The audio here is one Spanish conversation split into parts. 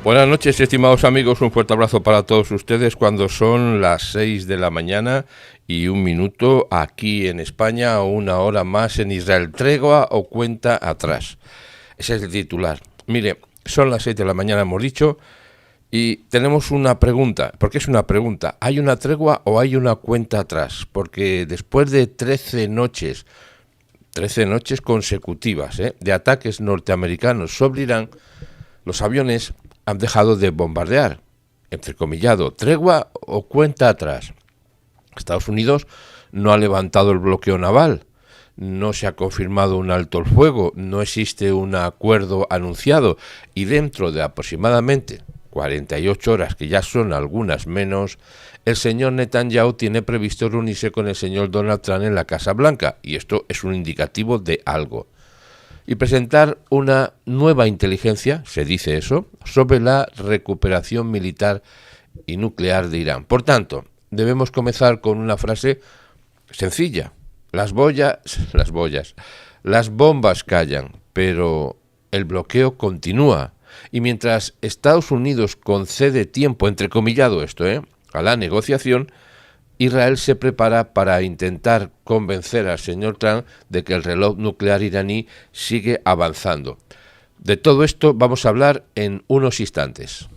Buenas noches, estimados amigos, un fuerte abrazo para todos ustedes cuando son las 6 de la mañana y 1 minuto aquí en España, o 1 hora más en Israel. ¿Tregua o cuenta atrás? Ese es el titular. Mire, son las 6 de la mañana, hemos dicho, y tenemos una pregunta. ¿Por qué es una pregunta? ¿Hay una tregua o hay una cuenta atrás? Porque después de 13 noches consecutivas de ataques norteamericanos sobre Irán, los aviones han dejado de bombardear, entrecomillado, tregua o cuenta atrás. Estados Unidos no ha levantado el bloqueo naval, no se ha confirmado un alto el fuego, no existe un acuerdo anunciado y dentro de aproximadamente 48 horas, que ya son algunas menos, el señor Netanyahu tiene previsto reunirse con el señor Donald Trump en la Casa Blanca, y esto es un indicativo de algo. Y presentar una nueva inteligencia, se dice eso, sobre la recuperación militar y nuclear de Irán. Por tanto, debemos comenzar con una frase sencilla. Las bombas callan, pero el bloqueo continúa. Y mientras Estados Unidos concede tiempo, entrecomillado esto, a la negociación, Israel se prepara para intentar convencer al señor Trump de que el reloj nuclear iraní sigue avanzando. De todo esto vamos a hablar en unos instantes.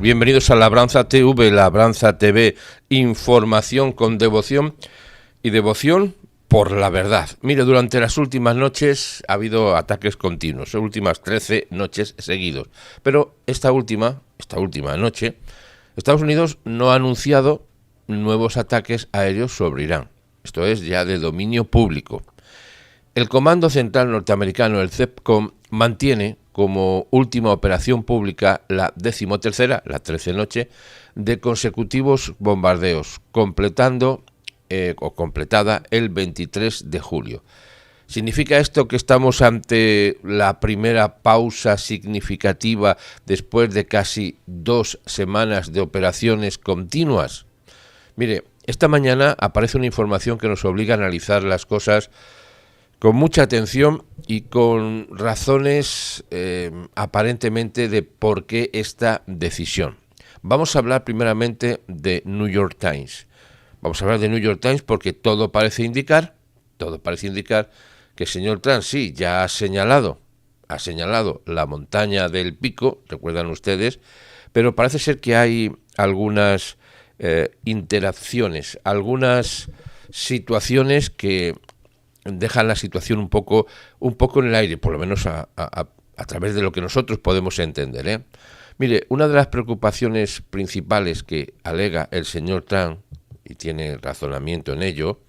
Bienvenidos a Labranza TV, Labranza TV, información con devoción y devoción por la verdad. Mire, durante las últimas noches ha habido ataques continuos, últimas 13 noches seguidos, pero esta última noche, Estados Unidos no ha anunciado nuevos ataques aéreos sobre Irán. Esto es ya de dominio público. El Comando Central Norteamericano, el CENTCOM, mantiene como última operación pública la 13ª, la 13 noche, de consecutivos bombardeos, completada el 23 de julio. ¿Significa esto que estamos ante la primera pausa significativa después de casi 2 semanas de operaciones continuas? Mire, esta mañana aparece una información que nos obliga a analizar las cosas con mucha atención y con razones aparentemente de por qué esta decisión. Vamos a hablar primeramente de New York Times. Vamos a hablar de New York Times porque todo parece indicar que el señor Trump sí ya ha señalado la montaña del Pico, recuerdan ustedes, pero parece ser que hay algunas interacciones, algunas situaciones que dejan la situación un poco en el aire, por lo menos a través de lo que nosotros podemos entender. Mire, una de las preocupaciones principales que alega el señor Trump, y tiene razonamiento en ello,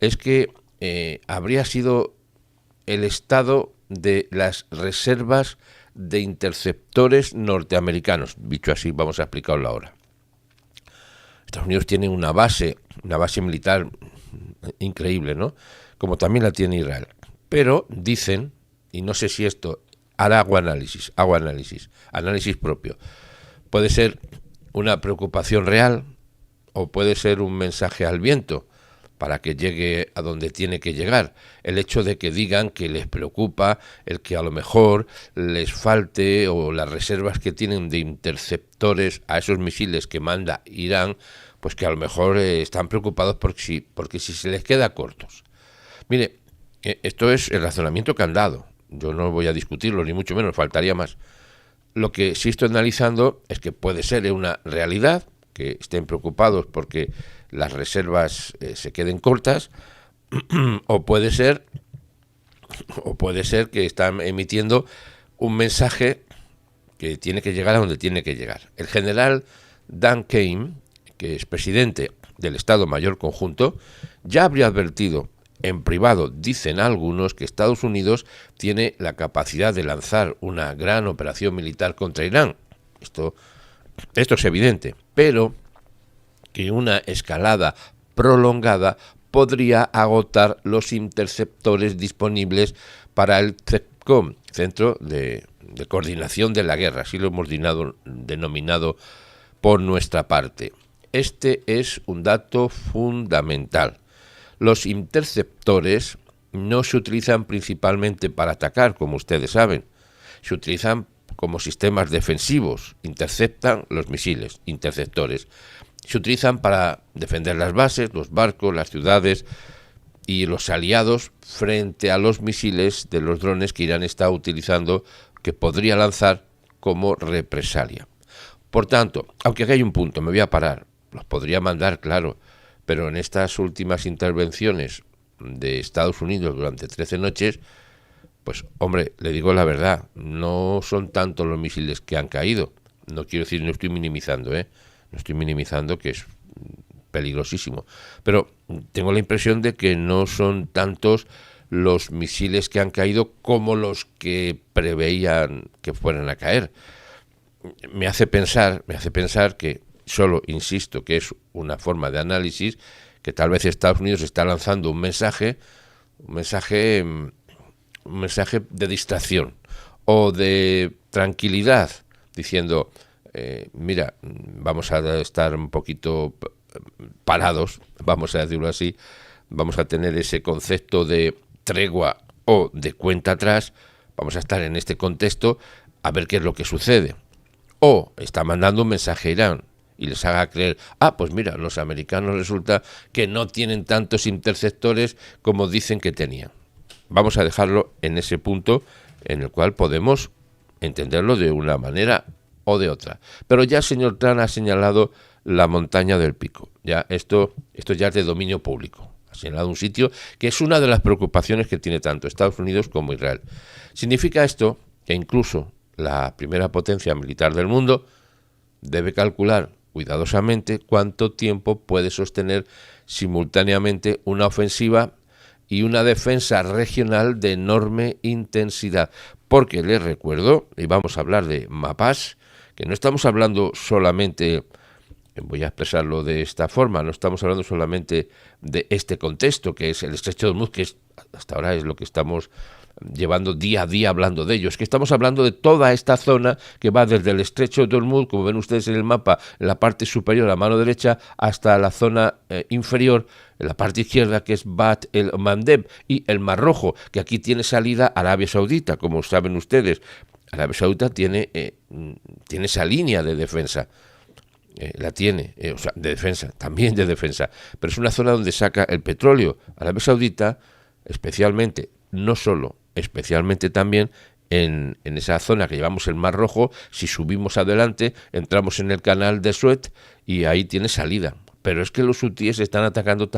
es que habría sido el estado de las reservas de interceptores norteamericanos. Dicho así, vamos a explicarlo ahora. Estados Unidos tiene una base militar increíble, ¿no?, como también la tiene Israel. Pero dicen, y no sé si esto hago análisis propio, puede ser una preocupación real o puede ser un mensaje al viento para que llegue a donde tiene que llegar. El hecho de que digan que les preocupa el que a lo mejor les falte, o las reservas que tienen de interceptores a esos misiles que manda Irán, pues que a lo mejor están preocupados porque si se les queda cortos. Mire, esto es el razonamiento que han dado. Yo no voy a discutirlo, ni mucho menos, faltaría más. Lo que sí estoy analizando es que puede ser una realidad que estén preocupados porque las reservas se queden cortas, o puede ser que están emitiendo un mensaje que tiene que llegar a donde tiene que llegar. El general Dan Kane, que es presidente del Estado Mayor Conjunto, ya habría advertido en privado, dicen algunos, que Estados Unidos tiene la capacidad de lanzar una gran operación militar contra Irán. Esto es evidente, pero que una escalada prolongada podría agotar los interceptores disponibles para el CENTCOM, Centro de Coordinación de la Guerra, así lo hemos denominado por nuestra parte. Este es un dato fundamental. Los interceptores no se utilizan principalmente para atacar, como ustedes saben. Se utilizan como sistemas defensivos, interceptan los misiles, interceptores. Se utilizan para defender las bases, los barcos, las ciudades y los aliados frente a los misiles de los drones que Irán está utilizando, que podría lanzar como represalia. Por tanto, aunque aquí hay un punto, me voy a parar, los podría mandar, claro, pero en estas últimas intervenciones de Estados Unidos durante 13 noches, pues hombre, le digo la verdad, no son tantos los misiles que han caído. No quiero decir, no estoy minimizando, no estoy minimizando, que es peligrosísimo, pero tengo la impresión de que no son tantos los misiles que han caído como los que preveían que fueran a caer. Me hace pensar que solo, insisto, que es una forma de análisis, que tal vez Estados Unidos está lanzando un mensaje de distracción o de tranquilidad, diciendo, mira, vamos a estar un poquito parados, vamos a decirlo así, vamos a tener ese concepto de tregua o de cuenta atrás, vamos a estar en este contexto a ver qué es lo que sucede. O está mandando un mensaje a Irán y les haga creer, pues mira, los americanos resulta que no tienen tantos interceptores como dicen que tenían. Vamos a dejarlo en ese punto en el cual podemos entenderlo de una manera o de otra. Pero ya el señor Trump ha señalado la montaña del Pico. Ya esto ya es de dominio público. Ha señalado un sitio que es una de las preocupaciones que tiene tanto Estados Unidos como Israel. Significa esto que incluso la primera potencia militar del mundo debe calcular cuidadosamente cuánto tiempo puede sostener simultáneamente una ofensiva y una defensa regional de enorme intensidad. Porque les recuerdo, y vamos a hablar de mapas, que no estamos hablando solamente, voy a expresarlo de esta forma, no estamos hablando solamente de este contexto, que es el Estrecho de Hormuz, que hasta ahora es lo que estamos llevando día a día hablando de ello. Es que estamos hablando de toda esta zona que va desde el Estrecho de Hormuz, como ven ustedes en el mapa, en la parte superior a mano derecha, hasta la zona inferior, en la parte izquierda, que es Bat el Mandeb, y el Mar Rojo, que aquí tiene salida a Arabia Saudita, como saben ustedes. Arabia Saudita tiene esa línea de defensa. La tiene, o sea, de defensa, también de defensa, pero es una zona donde saca el petróleo. Arabia Saudita, especialmente, no solo, especialmente también en esa zona que llevamos el Mar Rojo, si subimos adelante, entramos en el canal de Suez y ahí tiene salida. Pero es que los hutíes están atacando,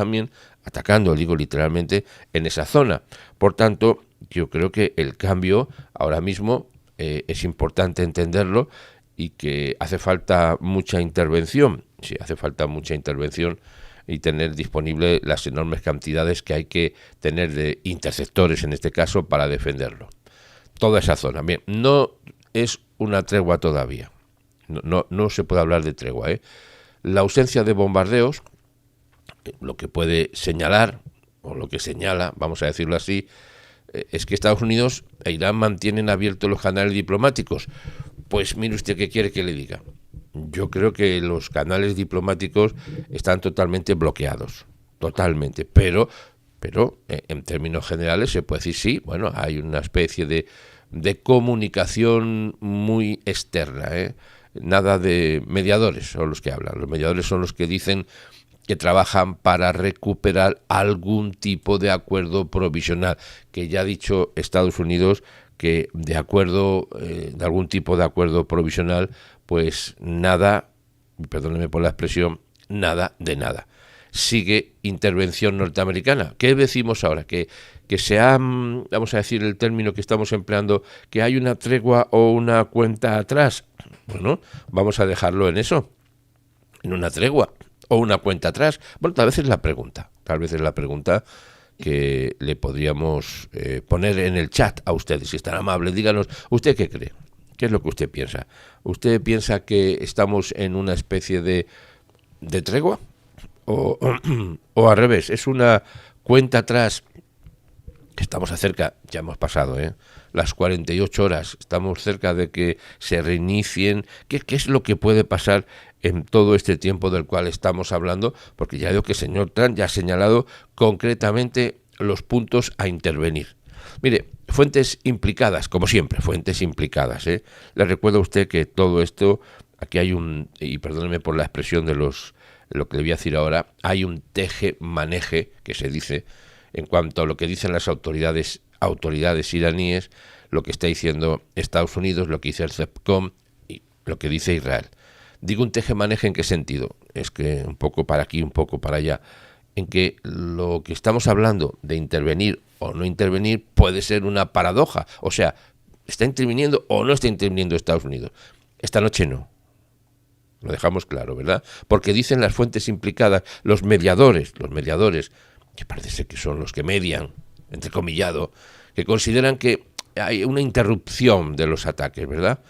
digo literalmente, en esa zona. Por tanto, yo creo que el cambio ahora mismo es importante entenderlo, y que hace falta mucha intervención. Sí, hace falta mucha intervención y tener disponible las enormes cantidades que hay que tener de interceptores, en este caso, para defenderlo. Toda esa zona. Bien, no es una tregua todavía. No se puede hablar de tregua, La ausencia de bombardeos, lo que puede señalar, o lo que señala, vamos a decirlo así, es que Estados Unidos e Irán mantienen abiertos los canales diplomáticos. Pues mire usted, ¿qué quiere que le diga? Yo creo que los canales diplomáticos están totalmente bloqueados, totalmente, pero en términos generales se puede decir sí, bueno, hay una especie de comunicación muy externa, nada de mediadores son los que hablan, los mediadores son los que dicen que trabajan para recuperar algún tipo de acuerdo provisional, que ya ha dicho Estados Unidos que de algún tipo de acuerdo provisional, pues nada perdónenme por la expresión, nada de nada. Sigue intervención norteamericana. ¿Qué decimos ahora? Que se ha, vamos a decir el término que estamos empleando, que hay una tregua o una cuenta atrás. Bueno, vamos a dejarlo en eso, en una tregua o una cuenta atrás. Bueno, tal vez es la pregunta que le podríamos poner en el chat a ustedes, si es tan amable. Díganos, ¿usted qué cree? ¿Qué es lo que usted piensa? ¿Usted piensa que estamos en una especie de tregua? O al revés, es una cuenta atrás, que estamos cerca, ya hemos pasado, las 48 horas, estamos cerca de que se reinicien. ¿Qué es lo que puede pasar en todo este tiempo del cual estamos hablando? Porque ya digo que el señor Trump ya ha señalado concretamente los puntos a intervenir. Mire, fuentes implicadas, como siempre, fuentes implicadas. Le recuerdo a usted que todo esto, aquí hay y perdóneme por la expresión de lo que le voy a decir ahora, hay un teje-maneje que se dice en cuanto a lo que dicen las autoridades iraníes, lo que está diciendo Estados Unidos, lo que dice el CEPCOM y lo que dice Israel. Digo un teje-maneje, ¿en qué sentido? Es que un poco para aquí, un poco para allá, en que lo que estamos hablando de intervenir o no intervenir puede ser una paradoja. O sea, ¿está interviniendo o no está interviniendo Estados Unidos? Esta noche no. Lo dejamos claro, ¿verdad? Porque dicen las fuentes implicadas, los mediadores, que parece que son los que median, entrecomillado, que consideran que hay una interrupción de los ataques, ¿verdad?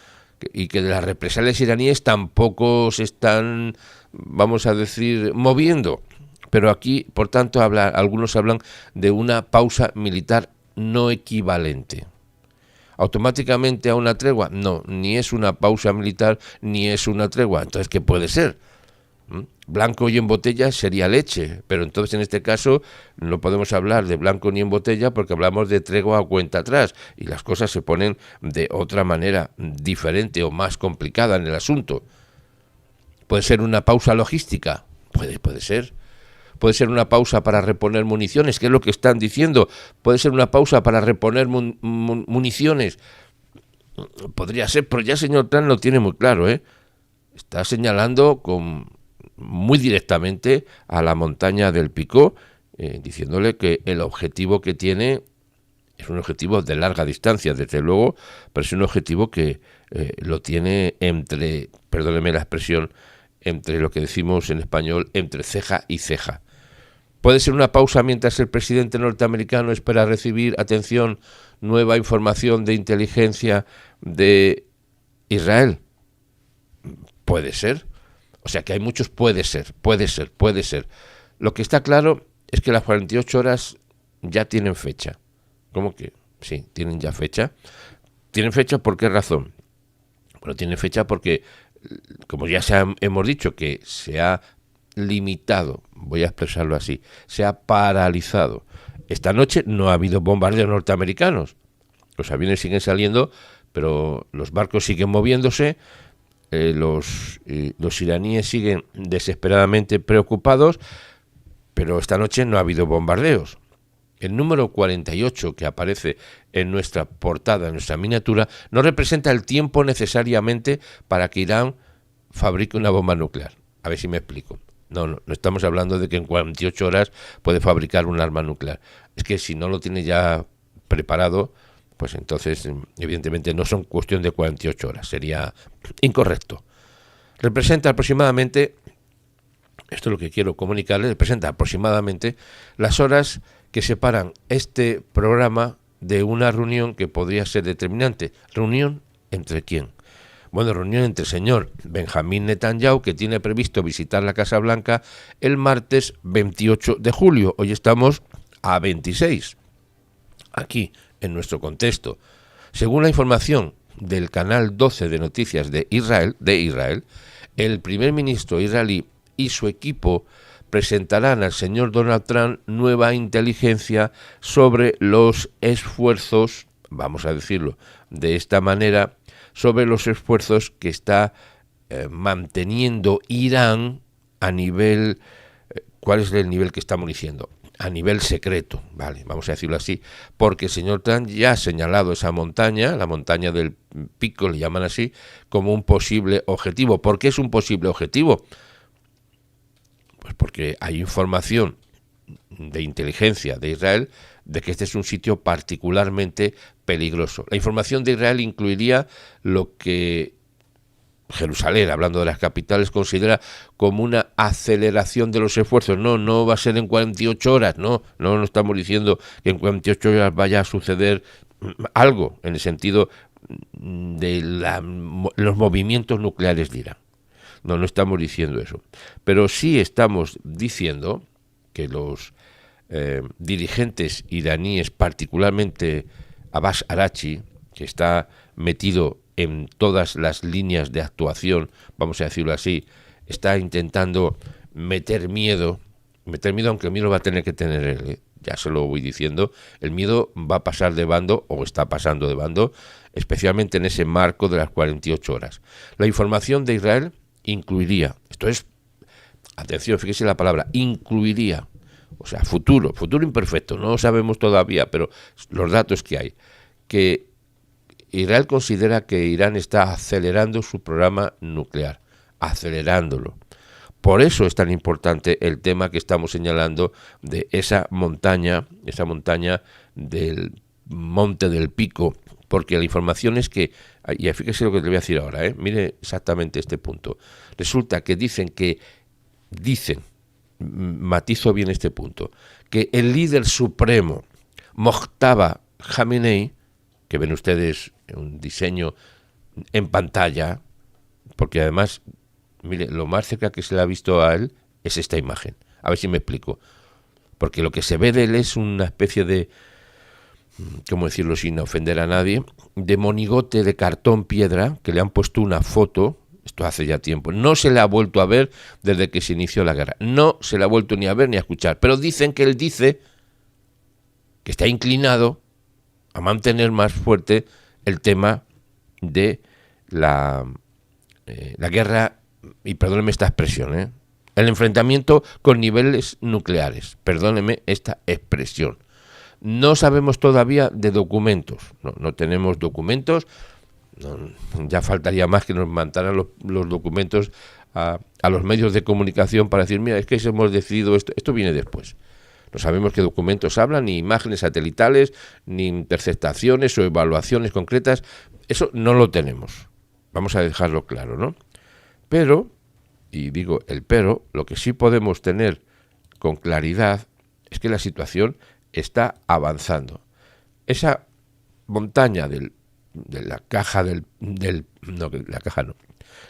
Y que las represalias iraníes tampoco se están, vamos a decir, moviendo. Pero aquí, por tanto, algunos hablan de una pausa militar no equivalente. ¿Automáticamente a una tregua? No, ni es una pausa militar, ni es una tregua. Entonces, ¿qué puede ser? Blanco y en botella sería leche, pero entonces en este caso no podemos hablar de blanco ni en botella porque hablamos de tregua o cuenta atrás y las cosas se ponen de otra manera diferente o más complicada en el asunto. ¿Puede ser una pausa logística? Puede ser. Puede ser una pausa para reponer municiones, que es lo que están diciendo. Puede ser una pausa para reponer municiones. Podría ser, pero ya el señor Trump lo tiene muy claro, Está señalando muy directamente a la montaña del Picó, diciéndole que el objetivo que tiene es un objetivo de larga distancia, desde luego, pero es un objetivo que lo tiene perdóneme la expresión, entre lo que decimos en español, entre ceja y ceja. ¿Puede ser una pausa mientras el presidente norteamericano espera recibir, atención, nueva información de inteligencia de Israel? Puede ser. O sea que hay muchos puede ser. Lo que está claro es que las 48 horas ya tienen fecha. ¿Cómo que? Sí, tienen ya fecha. ¿Tienen fecha por qué razón? Bueno, tienen fecha porque, como ya hemos dicho, que se ha limitado, voy a expresarlo así, se ha paralizado. Esta noche no ha habido bombardeos norteamericanos. Los aviones siguen saliendo, pero los barcos siguen moviéndose. Los iraníes siguen desesperadamente preocupados, pero esta noche no ha habido bombardeos. El número 48 que aparece en nuestra portada, en nuestra miniatura, no representa el tiempo necesariamente para que Irán fabrique una bomba nuclear. A ver si me explico. No estamos hablando de que en 48 horas puede fabricar un arma nuclear. Es que si no lo tiene ya preparado, pues entonces evidentemente no son cuestión de 48 horas, sería incorrecto. Representa aproximadamente, esto es lo que quiero comunicarles, representa aproximadamente las horas que separan este programa de una reunión que podría ser determinante. ¿Reunión entre quién? Bueno, reunión entre el señor Benjamín Netanyahu, que tiene previsto visitar la Casa Blanca el martes 28 de julio. Hoy estamos a 26. Aquí, en nuestro contexto. Según la información del canal 12 de noticias de Israel, el primer ministro israelí y su equipo presentarán al señor Donald Trump nueva inteligencia sobre los esfuerzos, vamos a decirlo de esta manera, sobre los esfuerzos que está manteniendo Irán a nivel, ¿cuál es el nivel que estamos diciendo? a nivel secreto, vale, vamos a decirlo así, porque el señor Trump ya ha señalado esa montaña, la montaña del Pico, le llaman así, como un posible objetivo. ¿Por qué es un posible objetivo? Pues porque hay información de inteligencia de Israel de que este es un sitio particularmente peligroso. La información de Israel incluiría lo que Jerusalén, hablando de las capitales, considera como una aceleración de los esfuerzos. No va a ser en 48 horas, no estamos diciendo que en 48 horas vaya a suceder algo en el sentido de los movimientos nucleares de Irán. No estamos diciendo eso. Pero sí estamos diciendo que los dirigentes iraníes, particularmente Abbas Araghchi, que está metido en todas las líneas de actuación, vamos a decirlo así, está intentando meter miedo, aunque el miedo va a tener que tener él, ya se lo voy diciendo, el miedo va a pasar de bando, o está pasando de bando, especialmente en ese marco de las 48 horas. La información de Israel incluiría, esto es, atención, fíjese la palabra, incluiría, o sea, futuro imperfecto, no lo sabemos todavía, pero los datos que hay, que Israel considera que Irán está acelerando su programa nuclear, acelerándolo. Por eso es tan importante el tema que estamos señalando de esa montaña del Monte del Pico, porque la información es que, y fíjese lo que le voy a decir ahora, mire exactamente este punto. Resulta que dicen, matizo bien este punto, que el líder supremo, Mojtaba Khamenei, que ven ustedes un diseño en pantalla, porque además, mire, lo más cerca que se le ha visto a él es esta imagen. A ver si me explico. Porque lo que se ve de él es una especie de, ¿cómo decirlo sin ofender a nadie?, de monigote de cartón piedra, que le han puesto una foto, esto hace ya tiempo, no se le ha vuelto a ver desde que se inició la guerra, no se le ha vuelto ni a ver ni a escuchar, pero dicen que él dice que está inclinado a mantener más fuerte el tema de la guerra, y perdóneme esta expresión, el enfrentamiento con niveles nucleares, perdóneme esta expresión. No sabemos todavía de documentos, no tenemos documentos, ya faltaría más que nos mandaran los documentos a los medios de comunicación para decir, mira, es que hemos decidido esto viene después. No sabemos qué documentos hablan, ni imágenes satelitales, ni interceptaciones o evaluaciones concretas. Eso no lo tenemos. Vamos a dejarlo claro, ¿no? Pero, y digo el pero, lo que sí podemos tener con claridad es que la situación está avanzando. Esa montaña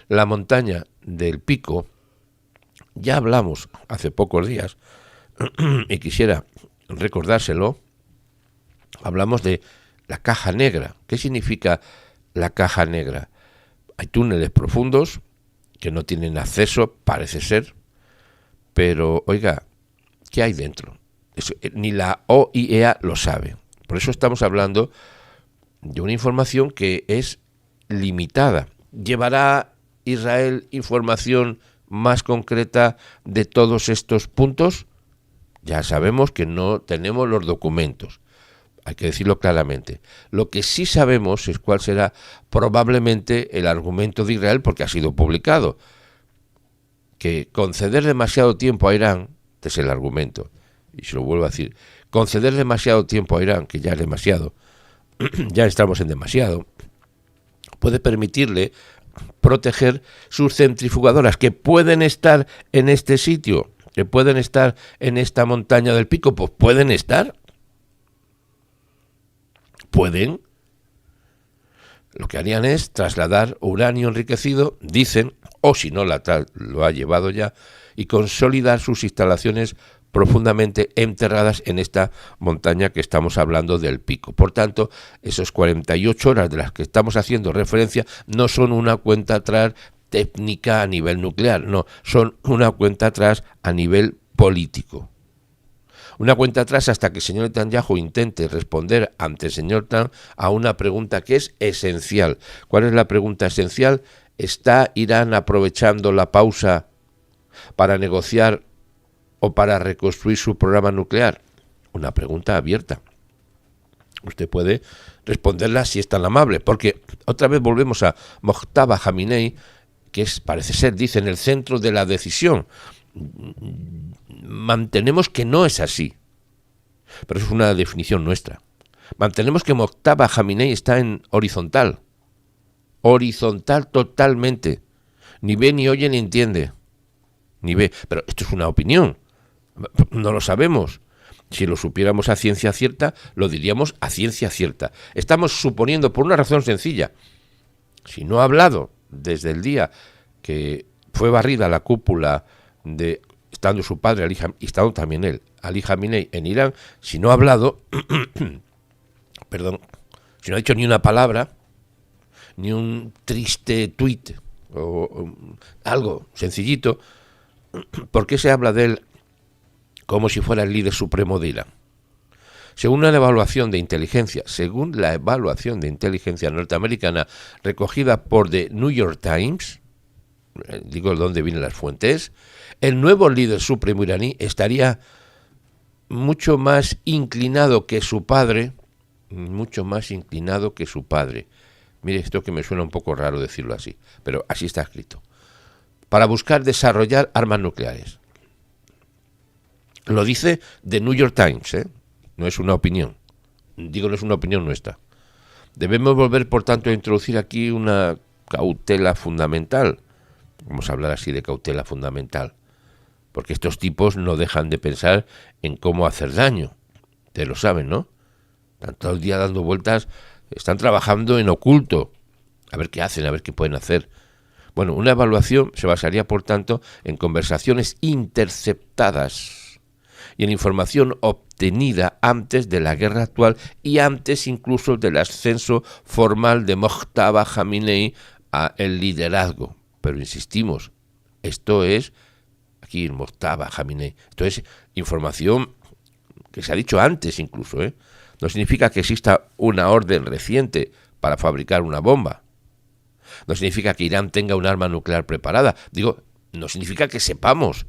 la montaña del Pico, ya hablamos hace pocos días, y quisiera recordárselo, hablamos de la caja negra. ¿Qué significa la caja negra? Hay túneles profundos que no tienen acceso, parece ser, pero, oiga, ¿qué hay dentro? Ni la OIEA lo sabe. Por eso estamos hablando de una información que es limitada. ¿Llevará Israel información más concreta de todos estos puntos? Ya sabemos que no tenemos los documentos, hay que decirlo claramente. Lo que sí sabemos es cuál será probablemente el argumento de Israel, porque ha sido publicado, que conceder demasiado tiempo a Irán, este es el argumento, y se lo vuelvo a decir, conceder demasiado tiempo a Irán, que ya es demasiado, ya estamos en demasiado, puede permitirle proteger sus centrifugadoras, que pueden estar en este sitio, que pueden estar en esta montaña del Pico, pues pueden estar. Pueden. Lo que harían es trasladar uranio enriquecido, dicen, o si no lo ha llevado ya, y consolidar sus instalaciones profundamente enterradas en esta montaña que estamos hablando del Pico. Por tanto, esos 48 horas de las que estamos haciendo referencia no son una cuenta atrás técnica a nivel nuclear, no, son una cuenta atrás a nivel político. Una cuenta atrás hasta que el señor Netanyahu intente responder ante el señor Trump a una pregunta que es esencial. ¿Cuál es la pregunta esencial? ¿Está Irán aprovechando la pausa para negociar o para reconstruir su programa nuclear? Una pregunta abierta. Usted puede responderla si es tan amable, porque otra vez volvemos a Mojtaba Khamenei, que parece ser, dicen, el centro de la decisión. Mantenemos que no es así, pero es una definición nuestra. Mantenemos que Mojtaba Khamenei está en horizontal totalmente. Ni ve, ni oye, ni entiende. Ni ve. Pero esto es una opinión. No lo sabemos. Si lo supiéramos a ciencia cierta, lo diríamos a ciencia cierta. Estamos suponiendo por una razón sencilla. Si no ha hablado desde el día que fue barrida la cúpula de, estando su padre y estando también él, Ali Khamenei, en Irán, si no ha hablado, perdón, si no ha dicho ni una palabra, ni un triste tuit o algo sencillito, ¿por qué se habla de él como si fuera el líder supremo de Irán? Según la evaluación de inteligencia norteamericana recogida por The New York Times, digo dónde vienen las fuentes, el nuevo líder supremo iraní estaría mucho más inclinado que su padre. Mire, esto que me suena un poco raro decirlo así, pero así está escrito. Para buscar desarrollar armas nucleares. Lo dice The New York Times, no es una opinión. Digo, no es una opinión nuestra. Debemos volver, por tanto, a introducir aquí una cautela fundamental. Vamos a hablar así de cautela fundamental. Porque estos tipos no dejan de pensar en cómo hacer daño. Ustedes lo saben, ¿no? Están todo el día dando vueltas, están trabajando en oculto. A ver qué hacen, a ver qué pueden hacer. Bueno, una evaluación se basaría, por tanto, en conversaciones interceptadas y en información obtenida antes de la guerra actual y antes incluso del ascenso formal de Mojtaba Khamenei a el liderazgo. Pero insistimos, esto es, aquí Mojtaba Khamenei, esto es información que se ha dicho antes incluso, No significa que exista una orden reciente para fabricar una bomba. No significa que Irán tenga un arma nuclear preparada. Digo, no significa que sepamos.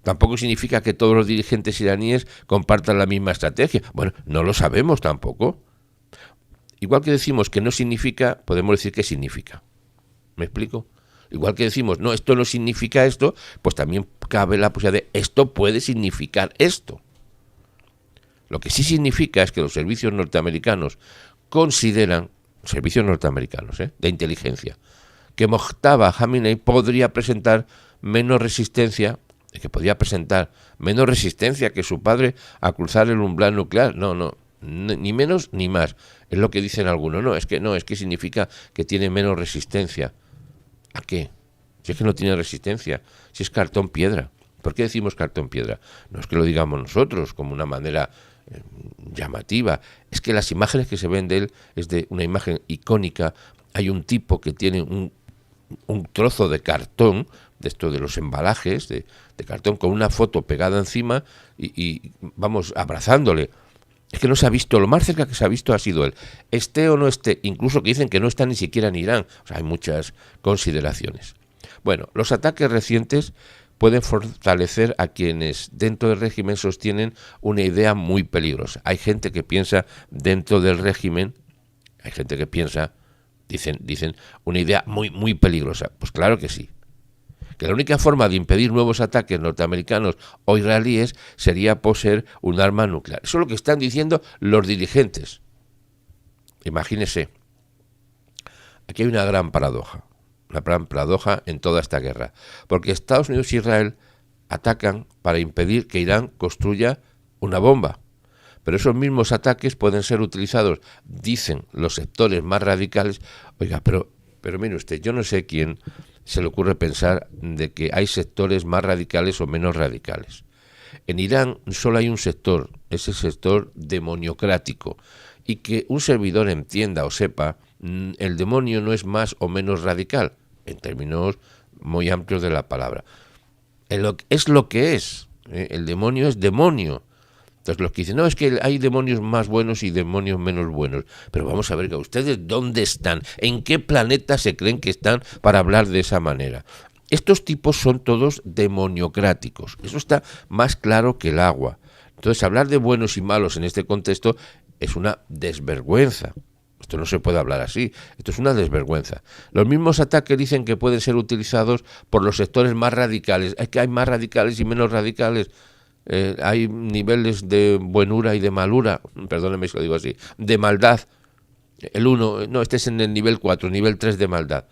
Tampoco significa que todos los dirigentes iraníes compartan la misma estrategia. Bueno, no lo sabemos tampoco. Igual que decimos que no significa, podemos decir que significa. ¿Me explico? Igual que decimos, no, esto no significa esto, pues también cabe la posibilidad de esto puede significar esto. Lo que sí significa es que los servicios norteamericanos consideran, servicios norteamericanos de inteligencia, que Mojtaba Khamenei podría presentar menos resistencia, que su padre a cruzar el umbral nuclear. No, ni menos ni más. Es lo que dicen algunos. No, es que significa que tiene menos resistencia. ¿A qué? Si es que no tiene resistencia, si es cartón piedra. ¿Por qué decimos cartón piedra? No es que lo digamos nosotros como una manera llamativa, es que las imágenes que se ven de él es de una imagen icónica. Hay un tipo que tiene un trozo de cartón, de esto de los embalajes de cartón, con una foto pegada encima y vamos abrazándole. Es que no se ha visto, lo más cerca que se ha visto ha sido él, esté o no esté, incluso que dicen que no está ni siquiera en Irán. O sea, hay muchas consideraciones. Bueno, los ataques recientes pueden fortalecer a quienes dentro del régimen sostienen una idea muy peligrosa. Hay gente que piensa dentro del régimen, dicen una idea muy, muy peligrosa. Pues claro que sí. Que la única forma de impedir nuevos ataques norteamericanos o israelíes sería poseer un arma nuclear. Eso es lo que están diciendo los dirigentes. Imagínese, aquí hay una gran paradoja en toda esta guerra, porque Estados Unidos y Israel atacan para impedir que Irán construya una bomba, pero esos mismos ataques pueden ser utilizados, dicen los sectores más radicales. Oiga, pero mire usted, yo no sé quién se le ocurre pensar de que hay sectores más radicales o menos radicales. En Irán solo hay un sector, ese sector demoniocrático, y que un servidor entienda o sepa, el demonio no es más o menos radical, en términos muy amplios de la palabra. Es lo que es. El demonio es demonio. Entonces los que dicen, no, es que hay demonios más buenos y demonios menos buenos. Pero vamos a ver, ¿ustedes dónde están? ¿En qué planeta se creen que están para hablar de esa manera? Estos tipos son todos demoniocráticos. Eso está más claro que el agua. Entonces, hablar de buenos y malos en este contexto es una desvergüenza. Esto no se puede hablar así. Esto es una desvergüenza. Los mismos ataques dicen que pueden ser utilizados por los sectores más radicales. Es que hay más radicales y menos radicales. Hay niveles de buenura y de malura. Perdónenme si lo digo así. De maldad. El 1, no, este es en el nivel 4, nivel 3 de maldad.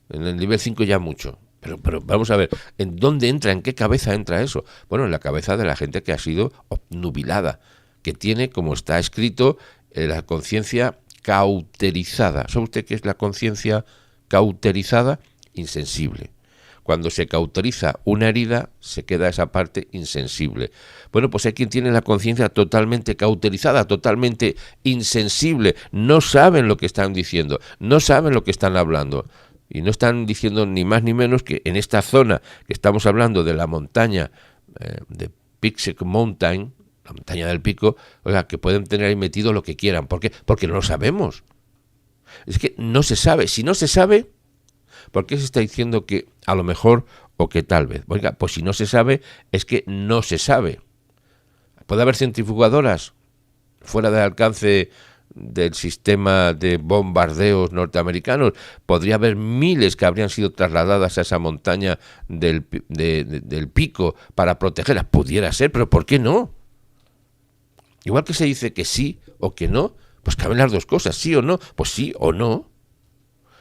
En el nivel 5 ya mucho. Pero vamos a ver, ¿en dónde entra, en qué cabeza entra eso? Bueno, en la cabeza de la gente que ha sido obnubilada, que tiene, como está escrito, la conciencia cauterizada. ¿Sabe usted qué es la conciencia cauterizada? Insensible. Cuando se cauteriza una herida, se queda esa parte insensible. Bueno, pues hay quien tiene la conciencia totalmente cauterizada, totalmente insensible. No saben lo que están diciendo, no saben lo que están hablando. Y no están diciendo ni más ni menos que en esta zona que estamos hablando de la montaña de Peak Mountain, la montaña del pico, oiga, que pueden tener ahí metido lo que quieran. ¿Por qué? Porque no lo sabemos. Es que no se sabe. Si no se sabe, ¿por qué se está diciendo que a lo mejor o que tal vez? Oiga, pues si no se sabe, es que no se sabe. ¿Puede haber centrifugadoras fuera del alcance del sistema de bombardeos norteamericanos? Podría haber miles que habrían sido trasladadas a esa montaña del pico para protegerlas. Pudiera ser, pero ¿por qué no? Igual que se dice que sí o que no, pues caben las dos cosas, sí o no, pues sí o no.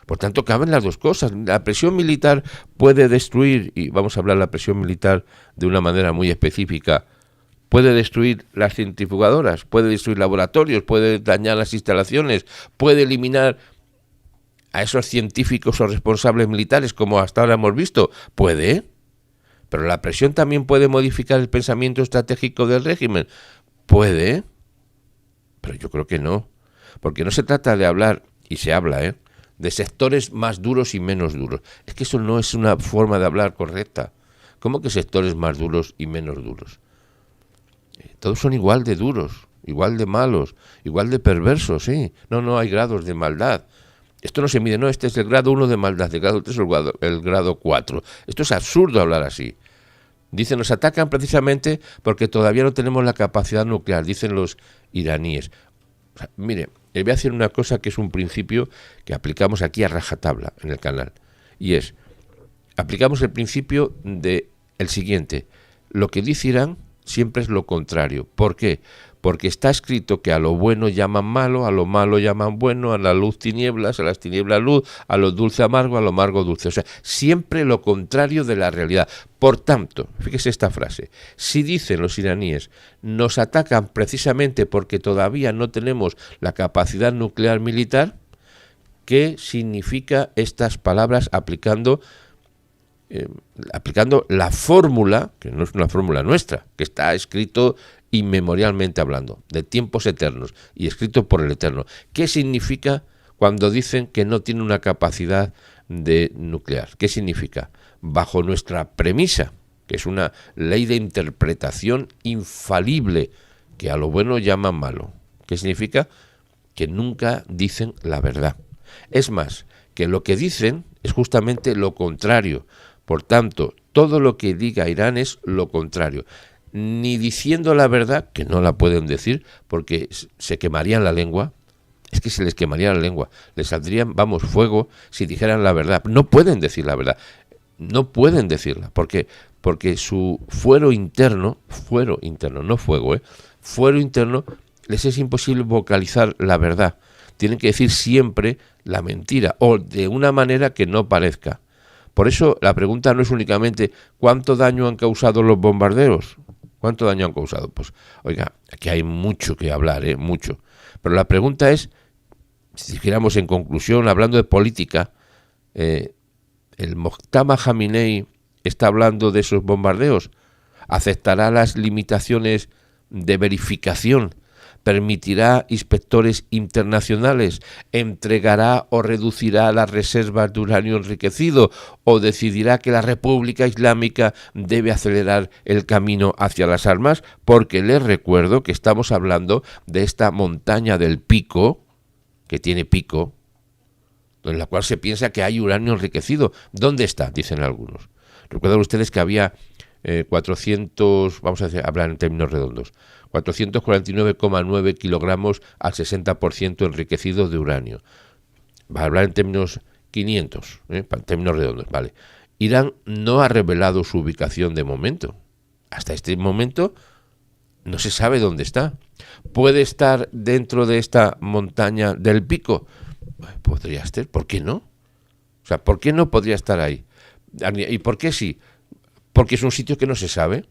Por tanto, caben las dos cosas. La presión militar puede destruir, y vamos a hablar de la presión militar de una manera muy específica, puede destruir las centrifugadoras, puede destruir laboratorios, puede dañar las instalaciones, puede eliminar a esos científicos o responsables militares, como hasta ahora hemos visto. Puede, pero la presión también puede modificar el pensamiento estratégico del régimen. Puede, pero yo creo que no. Porque no se trata de hablar, y se habla, de sectores más duros y menos duros. Es que eso no es una forma de hablar correcta. ¿Cómo que sectores más duros y menos duros? Todos son igual de duros, igual de malos, igual de perversos, sí. No hay grados de maldad. Esto no se mide, no, este es el grado 1 de maldad, el grado 3 o el grado 4. Esto es absurdo hablar así. Dicen, nos atacan precisamente porque todavía no tenemos la capacidad nuclear, dicen los iraníes. O sea, mire, les voy a decir una cosa que es un principio que aplicamos aquí a rajatabla en el canal. Y es, aplicamos el principio de el siguiente: lo que dice Irán siempre es lo contrario. ¿Por qué? Porque está escrito que a lo bueno llaman malo, a lo malo llaman bueno, a la luz tinieblas, a las tinieblas luz, a lo dulce amargo, a lo amargo dulce. O sea, siempre lo contrario de la realidad. Por tanto, fíjese esta frase: si dicen los iraníes, nos atacan precisamente porque todavía no tenemos la capacidad nuclear militar, ¿qué significa estas palabras aplicando la fórmula, que no es una fórmula nuestra, que está escrito inmemorialmente hablando, de tiempos eternos, y escrito por el Eterno? ¿Qué significa cuando dicen que no tiene una capacidad de nuclear? ¿Qué significa? Bajo nuestra premisa, que es una ley de interpretación infalible, que a lo bueno llaman malo. ¿Qué significa? Que nunca dicen la verdad. Es más, que lo que dicen es justamente lo contrario. Por tanto, todo lo que diga Irán es lo contrario. Ni diciendo la verdad, que no la pueden decir, porque se quemarían la lengua. Es que se les quemaría la lengua. Les saldrían, fuego si dijeran la verdad. No pueden decir la verdad. No pueden decirla. ¿Por qué? Porque su fuero interno, no fuego, fuero interno, les es imposible vocalizar la verdad. Tienen que decir siempre la mentira, o de una manera que no parezca. Por eso la pregunta no es únicamente ¿cuánto daño han causado los bombardeos? ¿Cuánto daño han causado? Pues, oiga, aquí hay mucho que hablar, mucho. Pero la pregunta es, si dijéramos en conclusión, hablando de política, ¿el Mojtaba Khamenei está hablando de esos bombardeos? ¿Aceptará las limitaciones de verificación? ¿Permitirá inspectores internacionales? ¿Entregará o reducirá las reservas de uranio enriquecido? ¿O decidirá que la República Islámica debe acelerar el camino hacia las armas? Porque les recuerdo que estamos hablando de esta montaña del pico, que tiene pico, en la cual se piensa que hay uranio enriquecido. ¿Dónde está? Dicen algunos. Recuerdan ustedes que había 400, vamos a hablar en términos redondos, 449,9 kilogramos al 60% enriquecidos de uranio. Va a hablar en términos 500, en términos redondos, vale. Irán no ha revelado su ubicación de momento. Hasta este momento no se sabe dónde está. ¿Puede estar dentro de esta montaña del Pico? Podría estar, ¿por qué no? O sea, ¿por qué no podría estar ahí? ¿Y por qué sí? Porque es un sitio que no se sabe.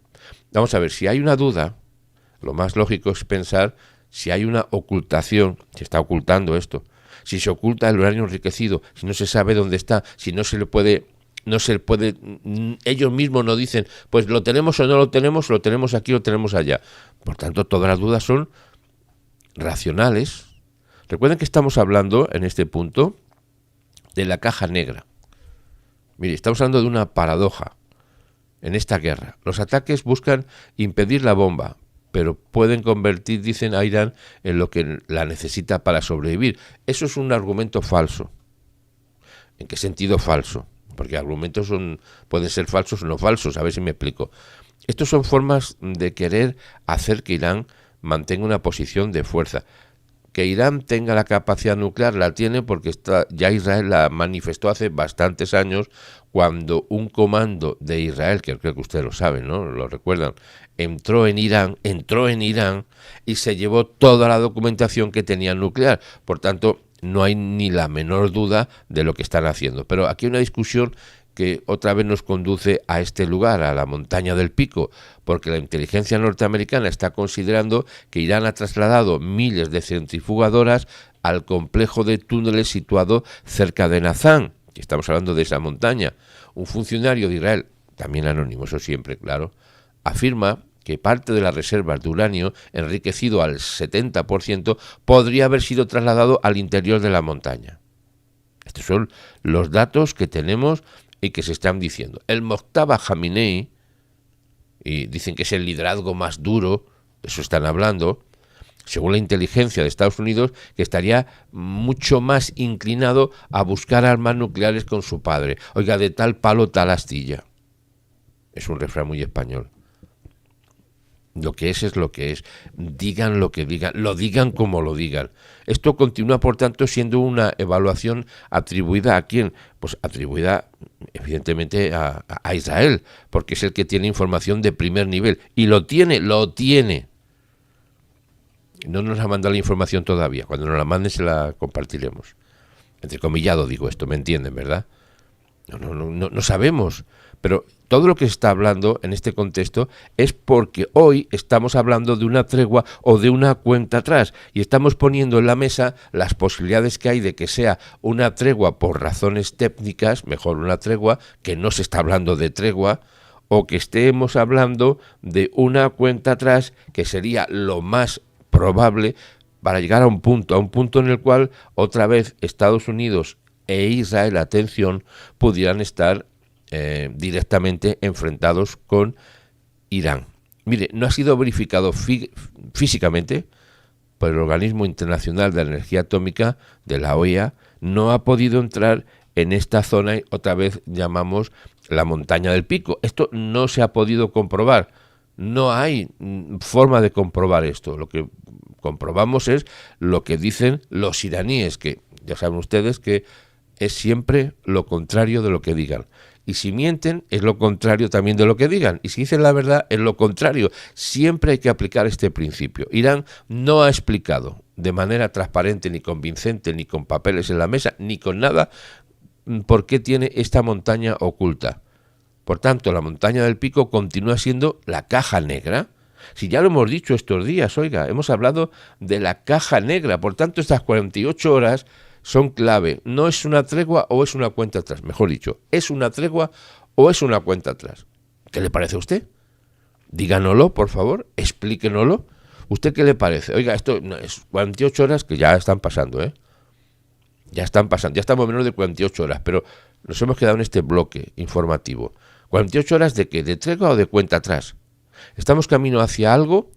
Vamos a ver, si hay una duda, lo más lógico es pensar si hay una ocultación, se está ocultando esto, si se oculta el uranio enriquecido, si no se sabe dónde está, si no se le puede, ellos mismos no dicen, pues lo tenemos o no lo tenemos aquí o lo tenemos allá. Por tanto, todas las dudas son racionales. Recuerden que estamos hablando en este punto de la caja negra. Mire, estamos hablando de una paradoja en esta guerra. Los ataques buscan impedir la bomba, pero pueden convertir, dicen, a Irán en lo que la necesita para sobrevivir. Eso es un argumento falso. ¿En qué sentido falso? Porque argumentos pueden ser falsos o no falsos, a ver si me explico. Estos son formas de querer hacer que Irán mantenga una posición de fuerza. Que Irán tenga la capacidad nuclear la tiene porque ya Israel la manifestó hace bastantes años cuando un comando de Israel, que creo que ustedes lo saben, ¿no? Lo recuerdan, entró en Irán y se llevó toda la documentación que tenía nuclear. Por tanto, no hay ni la menor duda de lo que están haciendo. Pero aquí hay una discusión que otra vez nos conduce a este lugar, a la montaña del Pico, porque la inteligencia norteamericana está considerando que Irán ha trasladado miles de centrifugadoras al complejo de túneles situado cerca de Nazán, que estamos hablando de esa montaña. Un funcionario de Israel, también anónimo, eso siempre, claro, afirma que parte de las reservas de uranio, enriquecido al 70%, podría haber sido trasladado al interior de la montaña. Estos son los datos que tenemos y que se están diciendo. El Mojtaba Khamenei, y dicen que es el liderazgo más duro, eso están hablando, según la inteligencia de Estados Unidos, que estaría mucho más inclinado a buscar armas nucleares con su padre. Oiga, de tal palo, tal astilla. Es un refrán muy español. Lo que es lo que es. Digan lo que digan, lo digan como lo digan. Esto continúa, por tanto, siendo una evaluación atribuida ¿a quién? Pues atribuida, evidentemente, a Israel, porque es el que tiene información de primer nivel. Y lo tiene. No nos ha mandado la información todavía. Cuando nos la manden se la compartiremos. Entrecomillado digo esto, ¿me entienden, verdad? No sabemos. Pero todo lo que se está hablando en este contexto es porque hoy estamos hablando de una tregua o de una cuenta atrás y estamos poniendo en la mesa las posibilidades que hay de que sea una tregua por razones técnicas, mejor una tregua, que no se está hablando de tregua, o que estemos hablando de una cuenta atrás que sería lo más probable para llegar a un punto en el cual otra vez Estados Unidos e Israel, atención, pudieran estar directamente enfrentados con Irán. Mire, no ha sido verificado físicamente por el Organismo Internacional de Energía Atómica de la OEA, no ha podido entrar en esta zona, otra vez llamamos la montaña del Pico. Esto no se ha podido comprobar, no hay forma de comprobar esto. Lo que comprobamos es lo que dicen los iraníes, que ya saben ustedes que es siempre lo contrario de lo que digan. Y si mienten, es lo contrario también de lo que digan. Y si dicen la verdad, es lo contrario. Siempre hay que aplicar este principio. Irán no ha explicado de manera transparente, ni convincente, ni con papeles en la mesa, ni con nada, por qué tiene esta montaña oculta. Por tanto, la montaña del Pico continúa siendo la caja negra. Si ya lo hemos dicho estos días, oiga, hemos hablado de la caja negra. Por tanto, estas 48 horas son clave. No es una tregua o es una cuenta atrás. Mejor dicho, ¿es una tregua o es una cuenta atrás? ¿Qué le parece a usted? Díganoslo, por favor, explíquenoslo. ¿Usted qué le parece? Oiga, esto es 48 horas que ya están pasando, ¿eh? Ya están pasando, ya estamos menos de 48 horas, pero nos hemos quedado en este bloque informativo. ¿48 horas de qué? ¿De tregua o de cuenta atrás? ¿Estamos camino hacia algo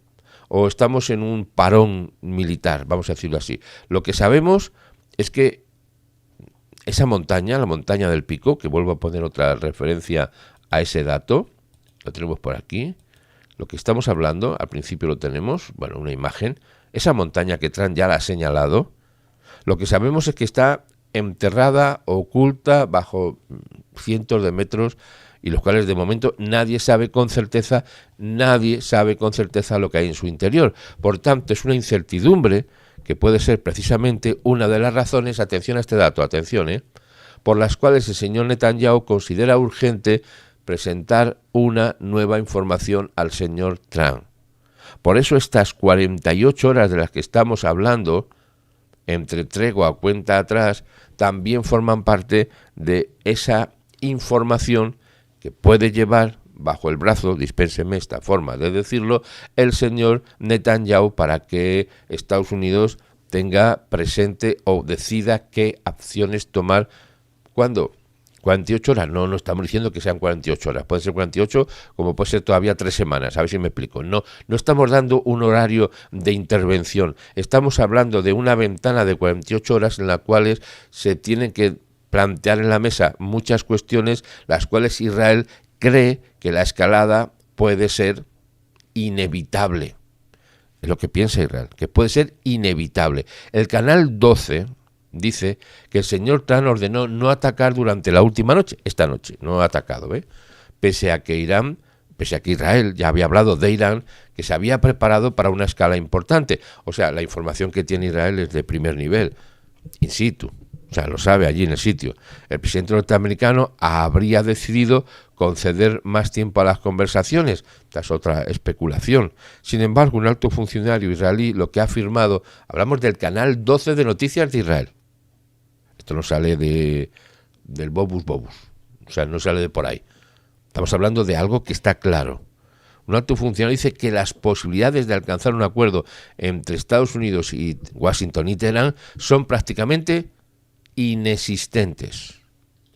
o estamos en un parón militar? Vamos a decirlo así. Lo que sabemos es que esa montaña, la montaña del Pico, que vuelvo a poner otra referencia a ese dato, lo tenemos por aquí, lo que estamos hablando, al principio lo tenemos, bueno, una imagen, esa montaña que Trump ya la ha señalado, lo que sabemos es que está enterrada, oculta, bajo cientos de metros, y los cuales de momento nadie sabe con certeza lo que hay en su interior. Por tanto, es una incertidumbre que puede ser precisamente una de las razones, atención a este dato, atención, por las cuales el señor Netanyahu considera urgente presentar una nueva información al señor Trump. Por eso estas 48 horas de las que estamos hablando, entre tregua o cuenta atrás, también forman parte de esa información que puede llevar bajo el brazo, dispénseme esta forma de decirlo, el señor Netanyahu para que Estados Unidos tenga presente o decida qué acciones tomar. ¿Cuándo? 48 horas, no estamos diciendo que sean 48 horas, puede ser 48 como puede ser todavía 3 semanas, a ver si me explico. No estamos dando un horario de intervención, estamos hablando de una ventana de 48 horas en la cuales se tienen que plantear en la mesa muchas cuestiones, las cuales Israel cree que la escalada puede ser inevitable. Es lo que piensa Israel, que puede ser inevitable. El canal 12... dice que el señor Trump ordenó no atacar durante la última noche, esta noche, no ha atacado, pese a que Israel ya había hablado de Irán, que se había preparado para una escala importante. O sea, la información que tiene Israel es de primer nivel, in situ, o sea, lo sabe allí en el sitio. El presidente norteamericano habría decidido conceder más tiempo a las conversaciones, esta es otra especulación. Sin embargo, un alto funcionario israelí lo que ha afirmado, hablamos del canal 12 de Noticias de Israel, esto no sale del Bobus, o sea, no sale de por ahí. Estamos hablando de algo que está claro. Un alto funcionario dice que las posibilidades de alcanzar un acuerdo entre Estados Unidos y Washington y Teherán son prácticamente inexistentes.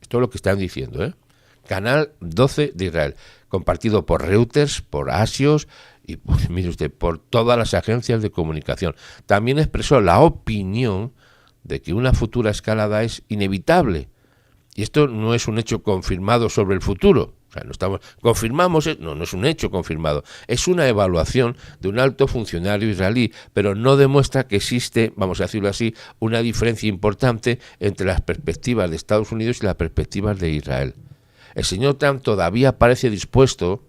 Esto es lo que están diciendo, Canal 12 de Israel, compartido por Reuters, por Axios y, mire usted, por todas las agencias de comunicación. También expresó la opinión de que una futura escalada es inevitable. Y esto no es un hecho confirmado sobre el futuro. O sea, no es un hecho confirmado. Es una evaluación de un alto funcionario israelí, pero no demuestra que existe, vamos a decirlo así, una diferencia importante entre las perspectivas de Estados Unidos y las perspectivas de Israel. El señor Trump todavía parece dispuesto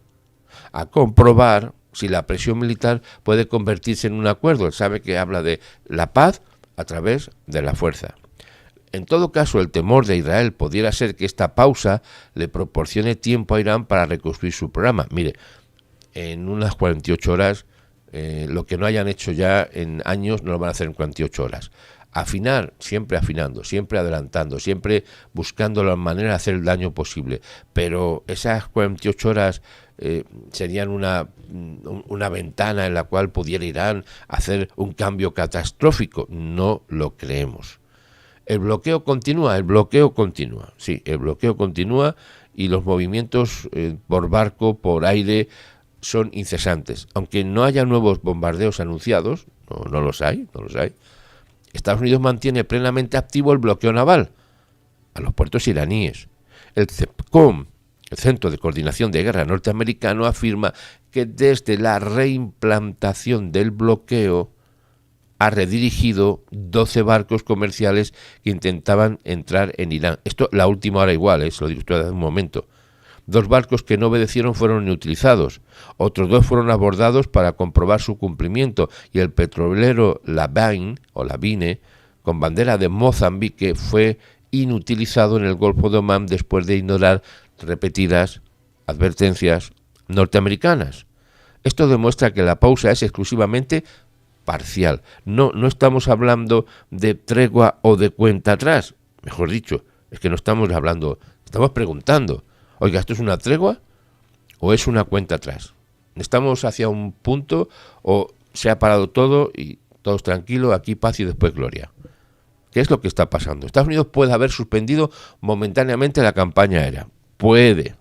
a comprobar si la presión militar puede convertirse en un acuerdo. Él sabe que habla de la paz a través de la fuerza. En todo caso, el temor de Israel pudiera ser que esta pausa le proporcione tiempo a Irán para reconstruir su programa. Mire, en unas 48 horas, lo que no hayan hecho ya en años no lo van a hacer en 48 horas. Afinar, siempre afinando, siempre adelantando, siempre buscando la manera de hacer el daño posible. Pero esas 48 horas serían una ventana en la cual pudiera Irán hacer un cambio catastrófico. No lo creemos. El bloqueo continúa, sí, el bloqueo continúa y los movimientos por barco, por aire, son incesantes. Aunque no haya nuevos bombardeos anunciados, no los hay, Estados Unidos mantiene plenamente activo el bloqueo naval a los puertos iraníes. El CEPCOM, el Centro de Coordinación de Guerra norteamericano, afirma que desde la reimplantación del bloqueo ha redirigido 12 barcos comerciales que intentaban entrar en Irán. Esto la última hora igual, se lo digo usted hace un momento. 2 barcos que no obedecieron fueron inutilizados. Otros 2 fueron abordados para comprobar su cumplimiento y el petrolero Lavine, con bandera de Mozambique, fue inutilizado en el Golfo de Omán después de ignorar repetidas advertencias norteamericanas. Esto demuestra que la pausa es exclusivamente parcial. No estamos hablando de tregua o de cuenta atrás. Mejor dicho, es que no estamos hablando, estamos preguntando. Oiga, ¿esto es una tregua o es una cuenta atrás? ¿Estamos hacia un punto o se ha parado todo y todos tranquilos, aquí paz y después gloria? ¿Qué es lo que está pasando? Estados Unidos puede haber suspendido momentáneamente la campaña aérea. Puede.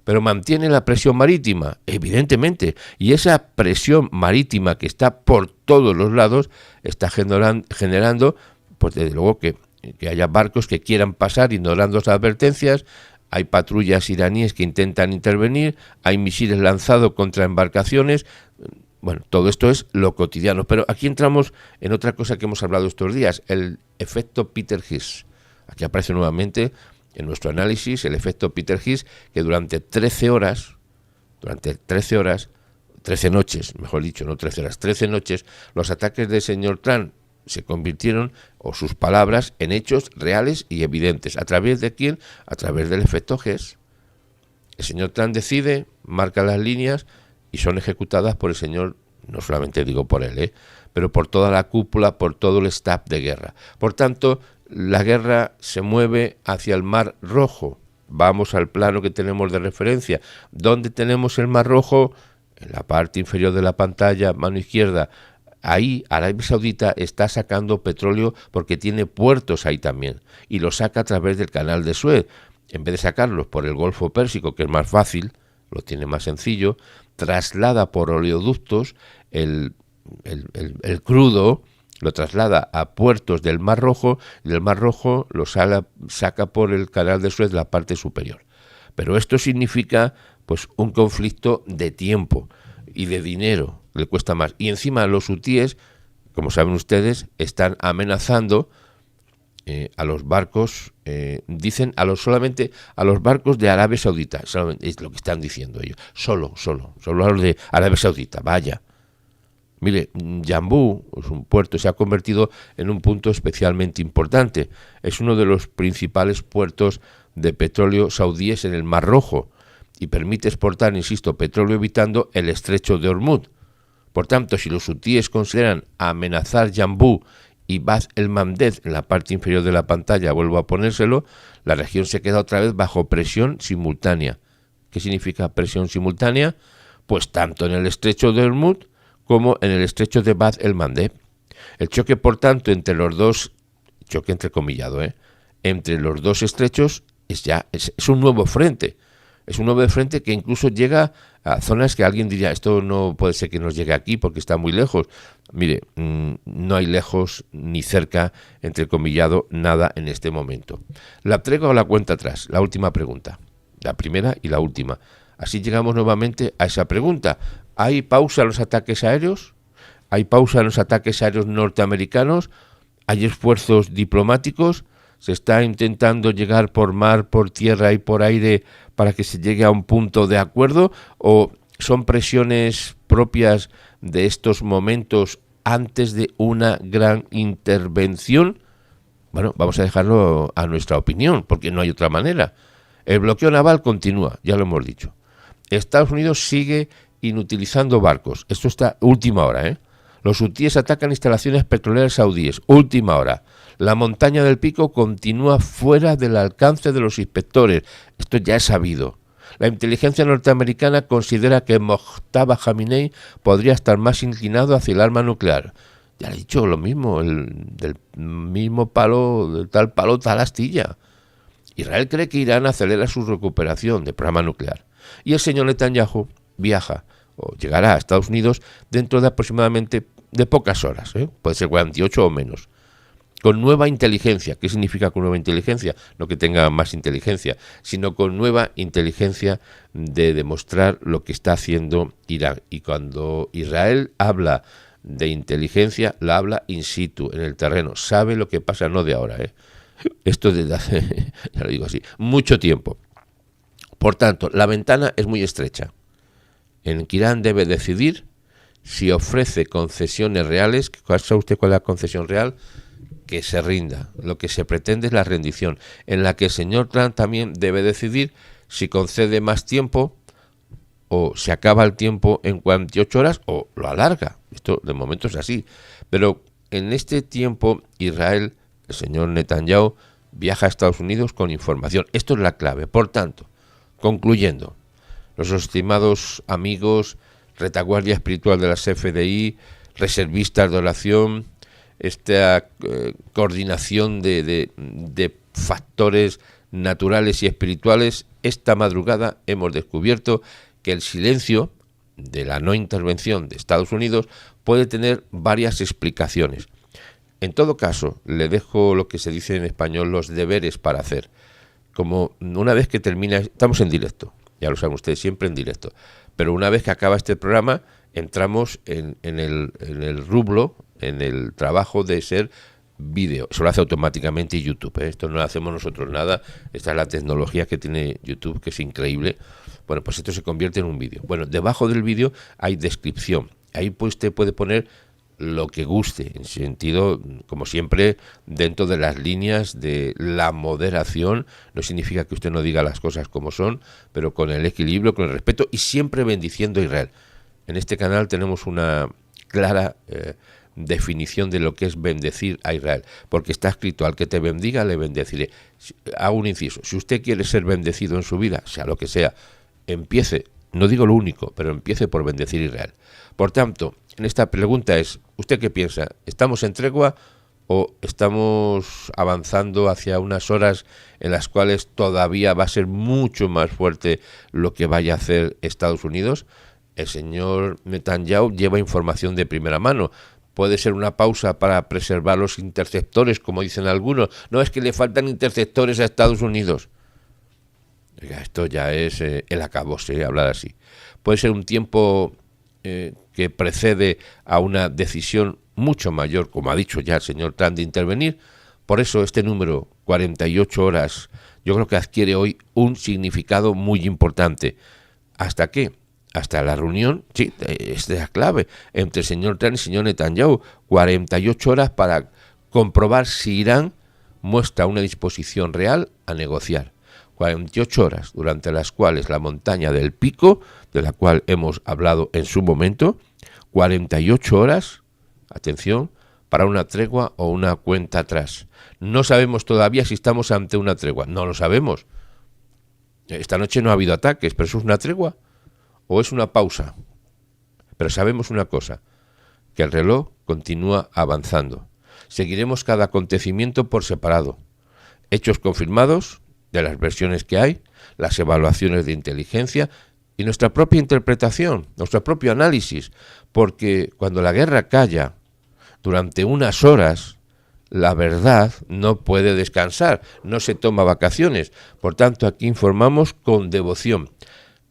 Pero mantiene la presión marítima, evidentemente. Y esa presión marítima que está por todos los lados está generando, pues desde luego que que haya barcos que quieran pasar ignorando las advertencias. Hay patrullas iraníes que intentan intervenir, hay misiles lanzados contra embarcaciones. Bueno, todo esto es lo cotidiano, pero aquí entramos en otra cosa que hemos hablado estos días, el efecto Peter Higgs. Aquí aparece nuevamente en nuestro análisis el efecto Peter Higgs, que durante 13 noches, mejor dicho, no 13 horas, 13 noches, los ataques del señor Trump se convirtieron, o sus palabras, en hechos reales y evidentes. ¿A través de quién? A través del efecto Higgs. El señor Trump decide, marca las líneas y son ejecutadas por el señor, no solamente digo por él, pero por toda la cúpula, por todo el staff de guerra. Por tanto, la guerra se mueve hacia el Mar Rojo. Vamos al plano que tenemos de referencia. ¿Dónde tenemos el Mar Rojo? En la parte inferior de la pantalla, mano izquierda. Ahí Arabia Saudita está sacando petróleo porque tiene puertos ahí también. Y lo saca a través del canal de Suez. En vez de sacarlos por el Golfo Pérsico, que es más fácil, lo tiene más sencillo, traslada por oleoductos el crudo, lo traslada a puertos del Mar Rojo, y del Mar Rojo lo saca por el canal de Suez, la parte superior. Pero esto significa pues un conflicto de tiempo y de dinero, le cuesta más. Y encima los hutíes, como saben ustedes, están amenazando a los barcos, dicen solamente a los barcos de Arabia Saudita, solamente es lo que están diciendo ellos, solo a los de Arabia Saudita, vaya. Mire, Yanbu, es un puerto, se ha convertido en un punto especialmente importante. Es uno de los principales puertos de petróleo saudíes en el Mar Rojo y permite exportar, insisto, petróleo evitando el estrecho de Hormuz. Por tanto, si los hutíes consideran amenazar Yanbu y Bab el-Mandeb en la parte inferior de la pantalla, vuelvo a ponérselo, la región se queda otra vez bajo presión simultánea. ¿Qué significa presión simultánea? Pues tanto en el estrecho de Hormuz como en el estrecho de Bab el-Mandeb. El choque, por tanto, entre los dos, choque entrecomillado, entre los dos estrechos es un nuevo frente. Es un nuevo frente que incluso llega a zonas que alguien diría, esto no puede ser que nos llegue aquí porque está muy lejos. Mire, no hay lejos ni cerca, entrecomillado, nada en este momento. La tregua o la cuenta atrás, la última pregunta. La primera y la última. Así llegamos nuevamente a esa pregunta. ¿Hay pausa en los ataques aéreos? ¿Hay pausa en los ataques aéreos norteamericanos? ¿Hay esfuerzos diplomáticos? ¿Se está intentando llegar por mar, por tierra y por aire para que se llegue a un punto de acuerdo? ¿O son presiones propias de estos momentos antes de una gran intervención? Bueno, vamos a dejarlo a nuestra opinión, porque no hay otra manera. El bloqueo naval continúa, ya lo hemos dicho. Estados Unidos sigue inutilizando barcos. Esto está última hora, Los hutíes atacan instalaciones petroleras saudíes. Última hora. La montaña del Pico continúa fuera del alcance de los inspectores. Esto ya es sabido. La inteligencia norteamericana considera que Mojtaba Khamenei podría estar más inclinado hacia el arma nuclear. Ya le he dicho lo mismo, del mismo palo, del tal palo, tal astilla. Israel cree que Irán acelera su recuperación del programa nuclear. Y el señor Netanyahu viaja o llegará a Estados Unidos dentro de aproximadamente de pocas horas, puede ser 48 o menos, con nueva inteligencia. ¿Qué significa con nueva inteligencia? No que tenga más inteligencia, sino con nueva inteligencia de demostrar lo que está haciendo Irán. Y cuando Israel habla de inteligencia, la habla in situ, en el terreno, sabe lo que pasa, no de ahora, Esto desde hace, ya lo digo así, mucho tiempo. Por tanto, la ventana es muy estrecha, en que Irán debe decidir si ofrece concesiones reales. ¿Sabe usted cuál es la concesión real? Que se rinda. Lo que se pretende es la rendición, en la que el señor Trump también debe decidir si concede más tiempo o se acaba el tiempo en 48 horas o lo alarga. Esto de momento es así. Pero en este tiempo Israel, el señor Netanyahu, viaja a Estados Unidos con información. Esto es la clave. Por tanto, concluyendo, los estimados amigos, retaguardia espiritual de las FDI, reservistas de oración, esta coordinación de factores naturales y espirituales, esta madrugada hemos descubierto que el silencio de la no intervención de Estados Unidos puede tener varias explicaciones. En todo caso, le dejo lo que se dice en español, los deberes para hacer. Como una vez que termina, estamos en directo, ya lo saben ustedes, siempre en directo, pero una vez que acaba este programa, entramos en el rublo, en el trabajo de ser vídeo. Eso lo hace automáticamente YouTube, ¿eh? Esto no lo hacemos nosotros nada. Esta es la tecnología que tiene YouTube, que es increíble. Bueno, pues esto se convierte en un vídeo. Bueno, debajo del vídeo hay descripción. Ahí pues usted puede poner lo que guste, en sentido, como siempre, dentro de las líneas de la moderación. No significa que usted no diga las cosas como son, pero con el equilibrio, con el respeto y siempre bendiciendo a Israel. En este canal tenemos una clara definición de lo que es bendecir a Israel, porque está escrito: al que te bendiga le bendeciré. Hago un inciso: si usted quiere ser bendecido en su vida, sea lo que sea, empiece, no digo lo único, pero empiece por bendecir a Israel. Por tanto, en esta pregunta es: ¿usted qué piensa? ¿Estamos en tregua o estamos avanzando hacia unas horas en las cuales todavía va a ser mucho más fuerte lo que vaya a hacer Estados Unidos? El señor Netanyahu lleva información de primera mano. Puede ser una pausa para preservar los interceptores, como dicen algunos. No, es que le faltan interceptores a Estados Unidos. Oiga, esto ya es el acabose, hablar así. Puede ser un tiempo que precede a una decisión mucho mayor, como ha dicho ya el señor Trump, de intervenir. Por eso este número, 48 horas, yo creo que adquiere hoy un significado muy importante. ¿Hasta qué? Hasta la reunión, sí, es la clave, entre el señor Trump y el señor Netanyahu. 48 horas para comprobar si Irán muestra una disposición real a negociar. 48 horas durante las cuales la montaña del Pico, de la cual hemos hablado en su momento, 48 horas, atención, para una tregua o una cuenta atrás. No sabemos todavía si estamos ante una tregua, no lo sabemos. Esta noche no ha habido ataques, pero ¿eso es una tregua o es una pausa? Pero sabemos una cosa, que el reloj continúa avanzando. Seguiremos cada acontecimiento por separado. Hechos confirmados de las versiones que hay, las evaluaciones de inteligencia y nuestra propia interpretación, nuestro propio análisis, porque cuando la guerra calla durante unas horas, la verdad no puede descansar, no se toma vacaciones. Por tanto, aquí informamos con devoción.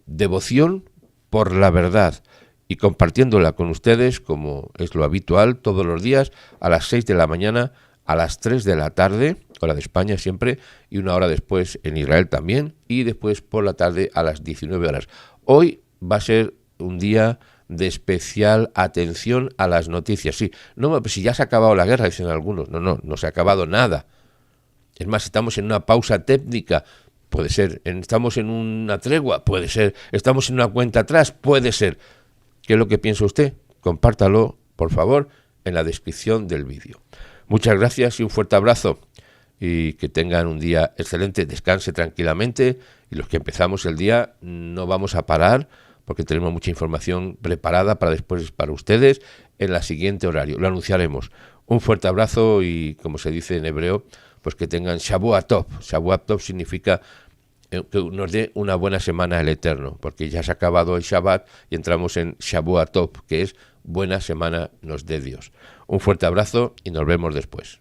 Devoción por la verdad y compartiéndola con ustedes, como es lo habitual, todos los días a las 6 de la mañana, a las 3 de la tarde, hora de España siempre, y una hora después en Israel también, y después por la tarde a las 19 horas. Hoy va a ser un día de especial atención a las noticias. Sí, no, si ya se ha acabado la guerra, dicen algunos. No se ha acabado nada. Es más, estamos en una pausa técnica, puede ser. Estamos en una tregua, puede ser. Estamos en una cuenta atrás, puede ser. ¿Qué es lo que piensa usted? Compártalo, por favor, en la descripción del vídeo. Muchas gracias y un fuerte abrazo. Y que tengan un día excelente, descanse tranquilamente. Y los que empezamos el día no vamos a parar, porque tenemos mucha información preparada para después para ustedes en el siguiente horario. Lo anunciaremos. Un fuerte abrazo y, como se dice en hebreo, pues que tengan Shavua Tov. Shavua Tov significa que nos dé una buena semana el Eterno, porque ya se ha acabado el Shabbat y entramos en Shavua Tov, que es buena semana nos dé Dios. Un fuerte abrazo y nos vemos después.